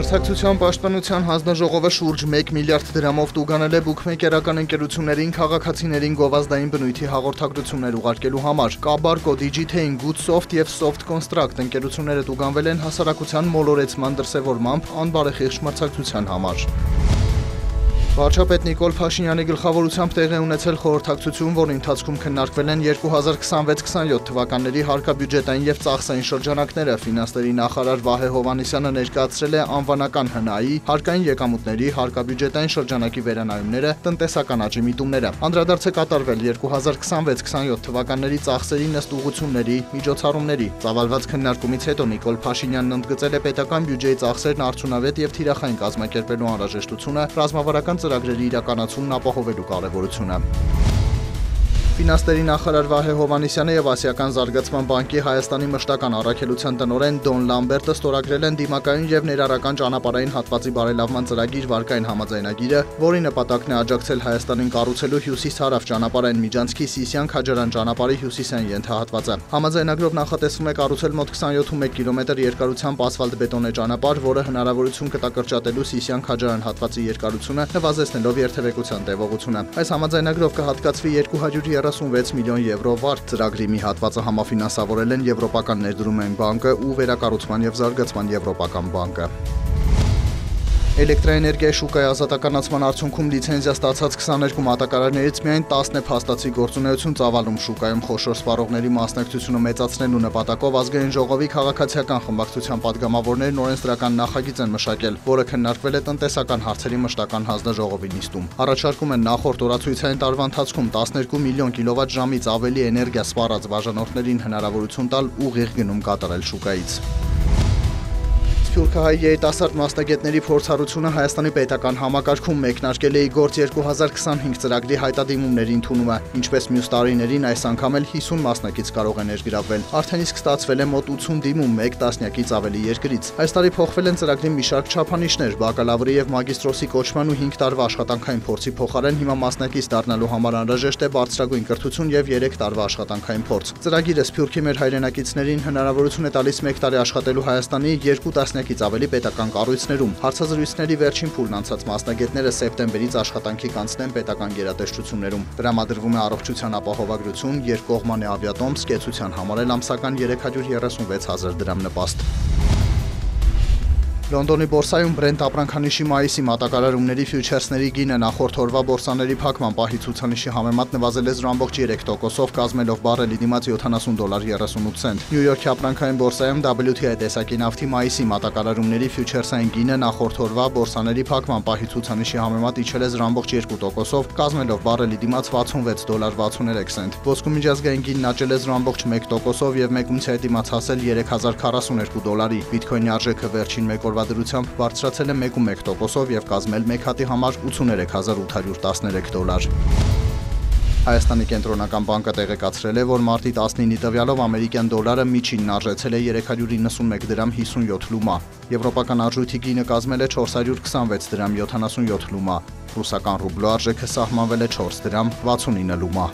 Համագործակցության պաշտպանության հանձնաժողովը շուրջ 1 միլիարդ դրամով տուգանել է բուքմեյքերական ընկերություններին քաղաքացիներին գովազդային բնույթի հաղորդագրություններ ուղարկելու համար։ Կաբարկո, Digitain, Goodsoft և Soft Construct ընկերությունները տուգանվել են հասարակության մոլորեցման դրսևորմամբ անբարեխիղճ մրցակցության համար։ Վարչապետ Նիկոլ Փաշինյանի գլխավորությամբ տեղի է ունեցել խորհրդակցություն, որի ընթացքում քննարկվել են 2026-27 թվականների հարկաբյուջետային և ծախսային շրջանակները։ Ֆինանսների նախարար Վահե Հովհաննիսյանը ներկայացրել է անվանական ՀՆԱ-ի, հարկային եկամուտների, հարկաբյուջետային շրջանակի վերանայումները, տնտեսական աճի միտումները։ Անդրադարձ է կատարվել 2026-27 թվականների ծախսերի նստուղությունների, միջոցառումների։ Ծավալված քննարկումից հետո Նիկոլ Փաշինյանն ընդգծել է պետական բյուջեի ծախսերն արդյունավետ և թիրախային կազմակերպելու անհրաժեշտությունը, ռազմավարական ծրագրերի իրականացումն ապահովելու կարևորությունը։ Ֆինանսների նախարար Վահե Հովհաննիսյանը և Ասիական զարգացման բանկի Հայաստանի մշտական առաքելության տնօրեն Դոն Լամբերտը ստորագրել են դիմակայուն և ներառական ճանապարհային հատվածի բարելավման ծրագիր վարկային համաձայնագիրը, որի նպատակն է աջակցել Հայաստանին կառուցելու հյուսիս-հարավ ճանապարհային միջանցքի Սիսիան-Քաջարան ճանապարհի հյուսիսային ենթահատվածը։ Համաձայնագրով նախատեսվում է կառուցել մոտ 27.1 կիլոմետր երկարությամբ ասֆալտբետոնե ճանապարհ, որը հնարավորություն կտա կրճատելու Սիսիան-Քաջարան հատվածի երկարությունը, նվազեցնելով երթևեկության տևողությունը։ Այս համաձայնագրով կհատկացվի 236 միլիոն եվրո վարկ։ Ծրագրի մի հատվածը համաֆինանսավորել են Եվրոպական ներդրումային բանկը ու Վերակառուցման և զարգացման Եվրոպական բանկը։ Էլեկտրաէներգիայի շուկայի ազատականացման արդյունքում լիցենզիա ստացած 22 մատակարարներից միայն 10-ն է փաստացի գործունեություն ծավալում շուկայում խոշոր սպառողների մասնակցությունը մեծացնելու նպատակով Ազգային ժողովի քաղաքացիական խմբակցության падգամավորներն օրենսդրական նախագիծ են մշակել, որը քննարկվել է տնտեսական հարցերի մշտական հանձնաժողովի նիստում։ Առաջարկում են նախորդ օրացույցային տարվա ընթացքում 12 միլիոն կիլովատ ժամից ավելի էներգիա սպառած բաժանորդներին հնարավորություն տալ ուղիղ գնում կատարել շուկայից։ Սփյուռքահայ երիտասարդ մասնագետների փորձառությունը Հայաստանի պետական համակարգում մեկնարկել է Իգործ 2025 ծրագրի հայտադիմումների ընդունումը, ինչպես մյուս տարիներին այս անգամ էլ 50 մասնակից կարող են ներգրավվել։ Արդեն իսկ ստացվել է մոտ 80 դիմում 1 տասնյակից ավելի երկրից։ Այս տարի փոխվել են ծրագրի մի շարք չափանիշներ, բակալավրի և մագիստրոսի կոչման ու 5 տարվա աշխատանքային փորձի փոխարեն հիմա մասնակից դառնալու համար անհրաժեշտ է բարձրագույն կրթություն և 3 տարվա աշխատանքային փորձ։ Ծրագիրը Սփյուռքի մեր հայրենակիցներին հնարավորություն է տալիս 1 տարի աշխատելու Հայաստանի 2 տասնյակից ավելի պետական կառույցներում։ Հարցազրույցների վերջին փուլն անցած մասնագետները սեպտեմբերից աշխատանքի կանցնեն պետական գերատեսչություններում։ Տրամադրվում է առողջության ապահովագրություն, երկկողմանի ավիատոմս, կեցության համար էլ ամսական 336,000 դրամ նպաստ։ Լոնդոնի բորսայում Brent ապրանքանիշի մայիսի մատակարարումների ֆյուչերսների գինը նախորդ օրվա բորսաների փակման պահի ցուցանիշի համեմատ նվազել է 0.3%-ով, կազմելով բարելի դիմաց $70.38։ Նյու Յորքի ապրանքային բորսայում WTI տեսակի նավթի մայիսի մատակարարումների ֆյուչերսային գինը նախորդ օրվա բորսաների փակման պահի ցուցանիշի համեմատ իջել է 0.2%-ով, կազմելով բարելի դիմաց $66.63։ Ոսկու միջազգային գինն աճել է 0.1%-ով և մեկ ունցիայի դիմաց հասել $3042։ Բիթքոյնի արժեքը վերջին մեկ օրվա դրությամբ բարձրացել է 1.1%-ով և կազմել մեկ հատի համար $83813։ Հայաստանի կենտրոնական բանկը տեղեկացրել է, որ մարտի 19-ի տվյալով ամերիկյան դոլարը միջինն արժեցել է 391 դրամ 57 լումա։ Եվրոպական արժույթի գինը կազմել է 426 դրամ 77 լումա։ Ռուսական ռուբլու արժեքը սահմանվել է 4 դրամ 69 լումա։